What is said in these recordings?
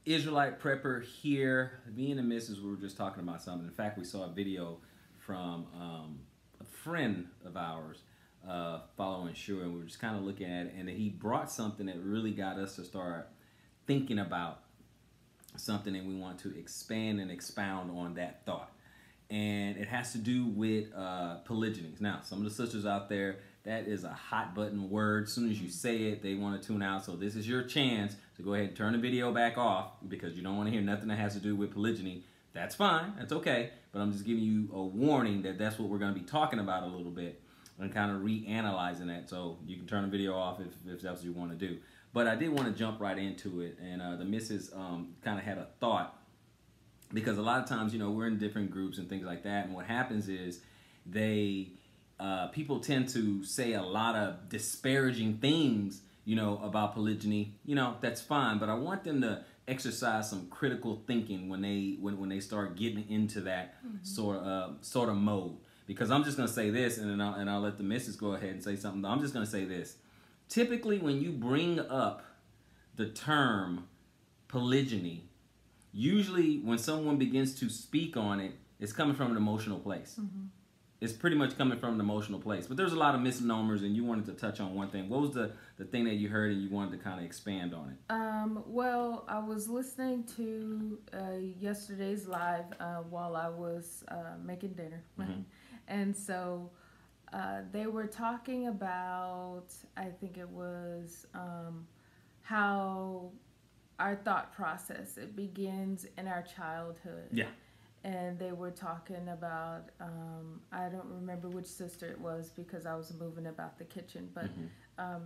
Israelite prepper here. Me and the missus were just talking about something. In fact, we saw a video from a friend of ours following Shua, and we were just kind of looking at it, and he brought something that really got us to start thinking about something, and we want to expand and expound on that thought. And it has to do with polygyny. Now, some of the sisters out there, that is a hot button word. As soon as you say it, they want to tune out. So this is your chance to go ahead and turn the video back off because you don't want to hear nothing that has to do with polygyny. That's fine. That's okay. But I'm just giving you a warning that that's what we're going to be talking about a little bit and kind of reanalyzing that. So you can turn the video off if that's what you want to do. But I did want to jump right into it. And the missus kind of had a thought. Because a lot of times, you know, we're in different groups and things like that. And what happens is people tend to say a lot of disparaging things, you know, about polygyny. You know, that's fine. But I want them to exercise some critical thinking when they start getting into that sort of mode. Because I'm just going to say this, and then I'll let the missus go ahead and say something. I'm just going to say this. Typically, when you bring up the term polygyny, usually when someone begins to speak on it, it's coming from an emotional place. It's pretty much coming from an emotional place. But there's a lot of misnomers, and you wanted to touch on one thing. What was the thing that you heard and you wanted to kind of expand on it? Well, I was listening to yesterday's live while I was making dinner. And so they were talking about, I think it was how our thought process, it begins in our childhood. Yeah. And they were talking about, I don't remember which sister it was because I was moving about the kitchen, but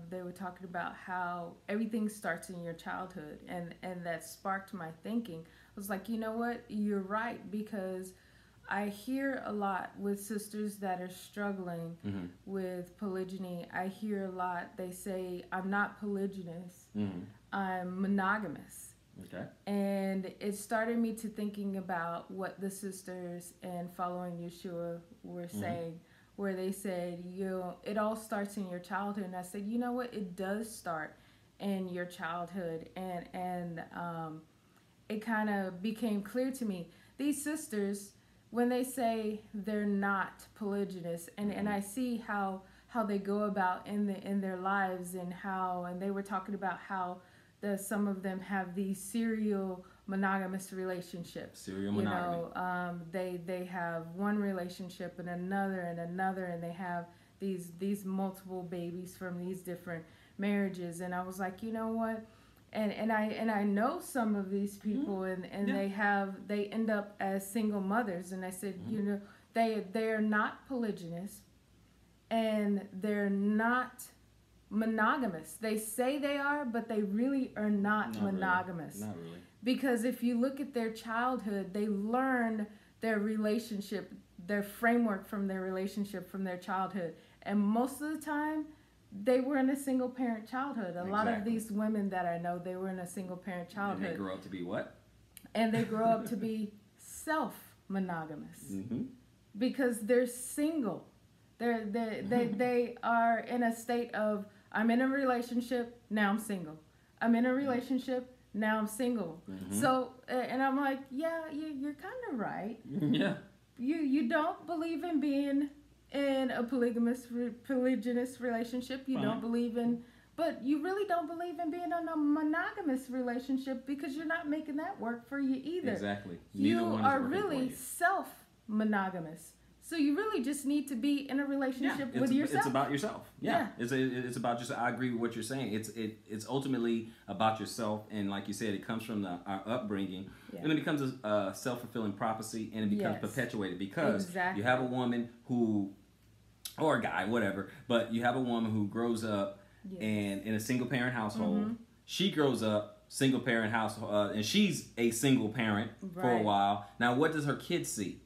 they were talking about how everything starts in your childhood, and that sparked my thinking. I was like, you know what, you're right, because I hear a lot with sisters that are struggling with polygyny. I hear a lot, they say, I'm not polygynous, I'm monogamous. Okay. And it started me to thinking about what the sisters and following Yeshua were saying, where they said, it all starts in your childhood. And I said, you know what, it does start in your childhood. And it kind of became clear to me. These sisters, when they say they're not polygynous, and I see how they go about in their lives, and they were talking about how some of them have these serial monogamous relationships. Serial monogamy. They have one relationship and another, and they have these multiple babies from these different marriages. And I was like, you know what? And I know some of these people, and they end up as single mothers. And I said, you know, they're not polygynous, and they're not monogamous. They say they are, but they really are not monogamous. Really. Not really. Because if you look at their childhood, they learned their relationship, their framework from their relationship from their childhood. And most of the time, they were in a single parent childhood. A lot of these women that I know, they were in a single parent childhood. And they grow up to be what? And they grow up to be self-monogamous. Because they're single. They are in a state of, I'm in a relationship, now I'm single. I'm in a relationship, now I'm single. So, and I'm like, yeah, you're kind of right. Yeah. You don't believe in being in a polygynous relationship. You don't believe in, but you really don't believe in being in a monogamous relationship because you're not making that work for you either. Exactly. You are really self-monogamous. So you really just need to be in a relationship with yourself. It's about yourself. Yeah. It's about just. I agree with what you're saying. It's ultimately about yourself, and like you said, it comes from our upbringing, and it becomes a self-fulfilling prophecy, and it becomes perpetuated because you have a woman who, or a guy, whatever, but you have a woman who grows up and in a single parent household. She grows up single parent household, and she's a single parent for a while. Now, what does her kids see?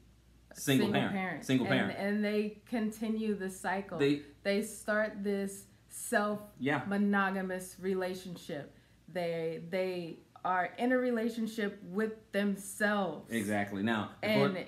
Single parent. And they continue the cycle. They start this self-monogamous relationship. They are in a relationship with themselves. Exactly. Now, and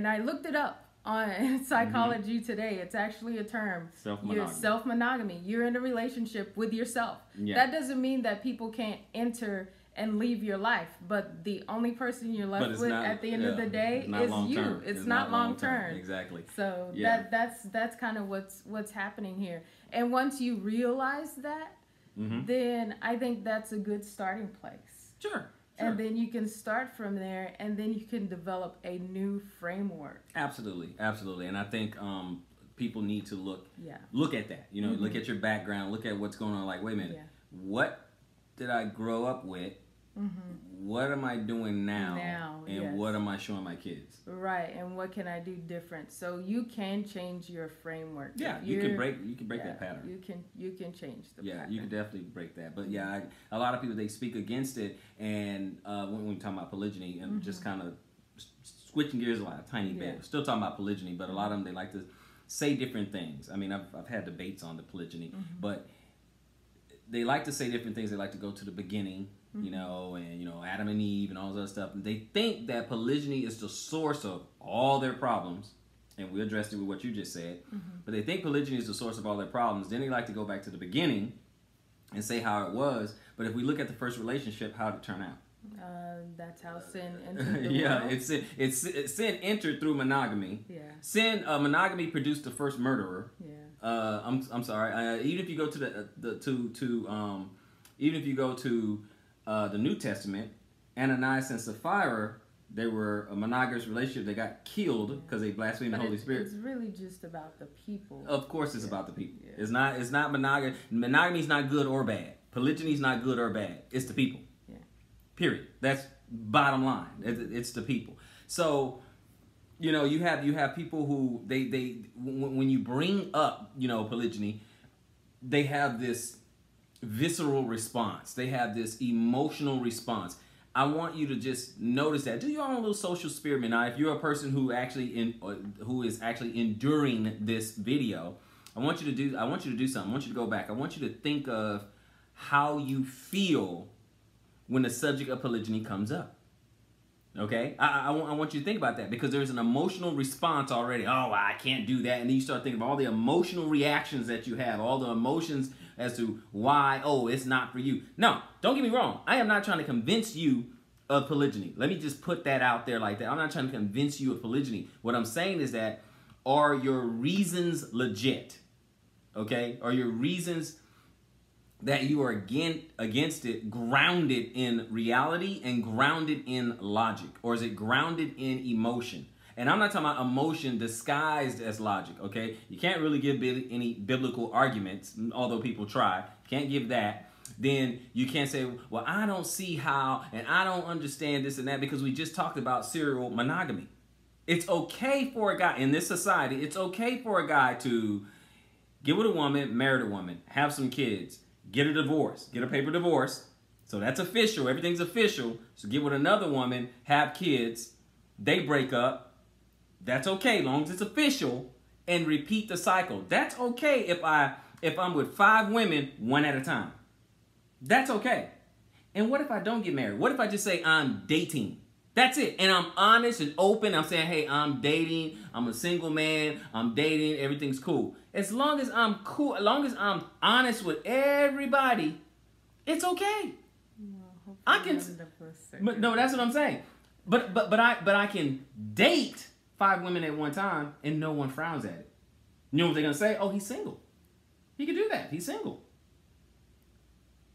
I looked it up on psychology today. It's actually a term. Self-monogamy. You're in a relationship with yourself. That doesn't mean that people can't enter and leave your life. But the only person you're left with at the end of the day is you. It's not long term. Exactly. So that's kind of what's happening here. And once you realize that, then I think that's a good starting place. Sure. And then you can start from there, and then you can develop a new framework. Absolutely. And I think people need to look at that. You know, look at your background, look at what's going on. Like, wait a minute, what did I grow up with? What am I doing now? And what am I showing my kids? Right, and what can I do different? So you can change your framework. Yeah, you can break that pattern. You can change the pattern. You can definitely break that. But a lot of people, they speak against it, and when we talk about polygyny, and just kind of switching gears a tiny bit, still talking about polygyny, but a lot of them, they like to say different things. I mean, I've had debates on the polygyny, but they like to say different things. They like to go to the beginning, you know, and, you know, Adam and Eve and all this other stuff. And they think that polygyny is the source of all their problems. And we addressed it with what you just said. But they think polygyny is the source of all their problems. Then they like to go back to the beginning and say how it was. But if we look at the first relationship, how did it turn out? That's how sin entered the world. It's sin entered through monogamy. Monogamy produced the first murderer. I'm sorry. Even if you go to the New Testament, Ananias and Sapphira, they were a monogamous relationship. They got killed because they blasphemed the Holy Spirit. It's really just about the people. Of course, it's about the people. It's not monogamy. Monogamy is not good or bad. Polygyny is not good or bad. It's the people. Period. That's bottom line. It's the people. So, you know, you have people who they when you bring up, you know, polygyny, they have this visceral response. They have this emotional response. I want you to just notice that. Do your own little social experiment. Now, if you're a person who is actually enduring this video, I want you to do something. I want you to go back. I want you to think of how you feel when the subject of polygyny comes up. Okay? I want you to think about that, because there's an emotional response already. Oh, I can't do that. And then you start thinking of all the emotional reactions that you have, all the emotions as to why, it's not for you. No, don't get me wrong. I am not trying to convince you of polygyny. Let me just put that out there like that. I'm not trying to convince you of polygyny. What I'm saying is that, are your reasons legit? Okay? Are your reasons that you are against it grounded in reality and grounded in logic? Or is it grounded in emotion? And I'm not talking about emotion disguised as logic, okay? You can't really give any biblical arguments, although people try. Can't give that. Then you can't say, well, I don't see how, and I don't understand this and that, because we just talked about serial monogamy. It's okay for a guy, in this society, it's okay for a guy to get with a woman, marry a woman, have some kids, get a divorce, get a paper divorce. So that's official. Everything's official. So get with another woman, have kids, they break up. That's okay, as long as it's official, and repeat the cycle. That's okay if I'm with 5 women, one at a time. That's okay. And what if I don't get married? What if I just say I'm dating? That's it. And I'm honest and open. I'm saying, hey, I'm dating. I'm a single man. I'm dating. Everything's cool. As long as I'm cool, as long as I'm honest with everybody, it's okay. Well, I can. But no, that's what I'm saying. But I can date 5 women at one time and no one frowns at it. You know what they're gonna say? Oh, he's single. He can do that. He's single.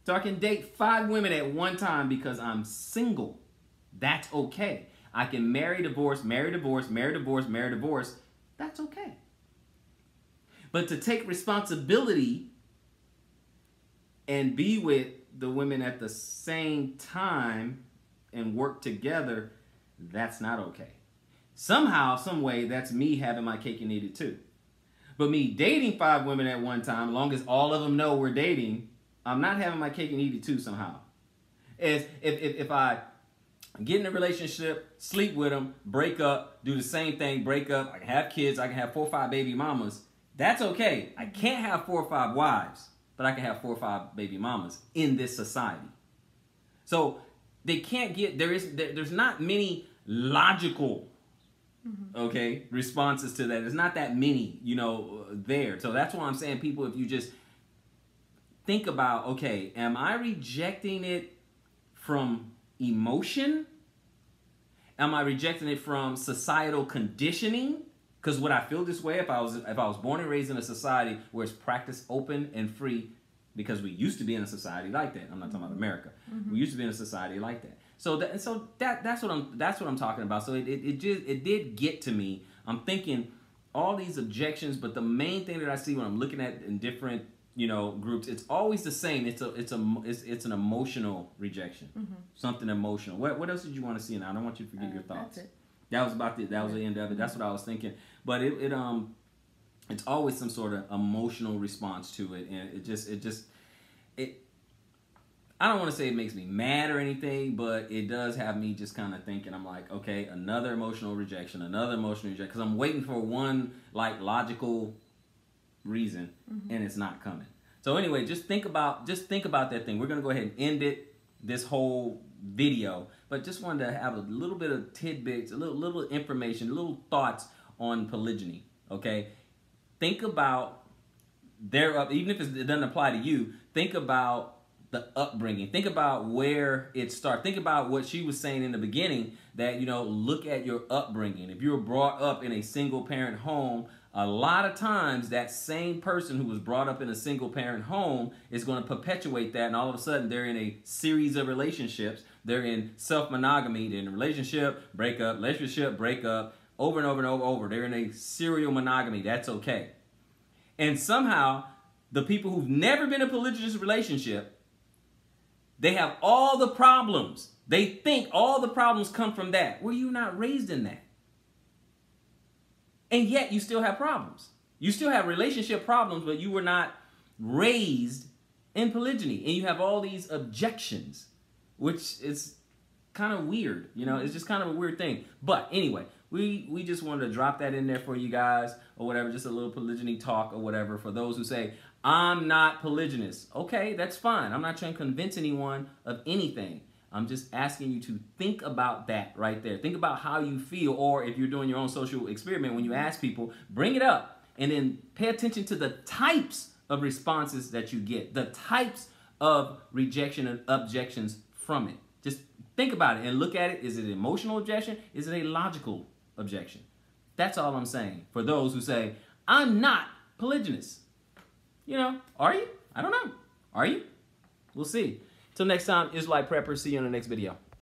So I can date 5 women at one time because I'm single. That's okay. I can marry, divorce, marry, divorce, marry, divorce, marry, divorce. That's okay. But to take responsibility and be with the women at the same time and work together, that's not okay. Somehow, some way, that's me having my cake and eat it too. But me dating 5 women at one time, as long as all of them know we're dating, I'm not having my cake and eat it too somehow. As if I get in a relationship, sleep with them, break up, do the same thing, break up, I can have kids, I can have 4 or 5 baby mamas, that's okay. I can't have 4 or 5 wives, but I can have 4 or 5 baby mamas in this society. So they can't get, there's not many logical responses to that. There's not that many, there. So that's why I'm saying, people, if you just think about, okay, am I rejecting it from emotion? Am I rejecting it from societal conditioning? Because would I feel this way if I was born and raised in a society where it's practiced open and free? Because we used to be in a society like that. I'm not talking about America. Mm-hmm. We used to be in a society like that. So that's what I'm talking about. So it did get to me. I'm thinking all these objections, but the main thing that I see when I'm looking at in different groups, it's always the same. It's an emotional rejection, something emotional. What else did you want to see? Now I don't want you to forget your thoughts. That was the end of it. That's what I was thinking. But it's always some sort of emotional response to it, and I don't want to say it makes me mad or anything, but it does have me just kind of thinking. I'm like, okay, another emotional rejection, because I'm waiting for one logical reason, and it's not coming. So anyway, just think about that thing. We're gonna go ahead and end this whole video, but just wanted to have a little bit of tidbits, a little information, little thoughts on polygyny. Okay, think about even if it doesn't apply to you, think about the upbringing. Think about where it started. Think about what she was saying in the beginning, that look at your upbringing. If you were brought up in a single parent home, a lot of times that same person who was brought up in a single parent home is going to perpetuate that, and all of a sudden they're in a series of relationships. They're in self-monogamy. They're in a relationship, break up, over and over and over. They're in a serial monogamy. That's okay. And somehow the people who've never been in a polygynous relationship, they have all the problems. They think all the problems come from that. Well, you're not raised in that. And yet you still have problems. You still have relationship problems, but you were not raised in polygyny. And you have all these objections, which is kind of weird. It's just kind of a weird thing. But anyway, we just wanted to drop that in there for you guys or whatever, just a little polygyny talk or whatever for those who say, I'm not polygynous. Okay, that's fine. I'm not trying to convince anyone of anything. I'm just asking you to think about that right there. Think about how you feel, or if you're doing your own social experiment, when you ask people, bring it up and then pay attention to the types of responses that you get, the types of rejection and objections from it. Just think about it and look at it. Is it an emotional objection? Is it a logical objection? That's all I'm saying. For those who say, I'm not polygynous. Are you? I don't know. Are you? We'll see. Till next time, Israelite Preppers. See you in the next video.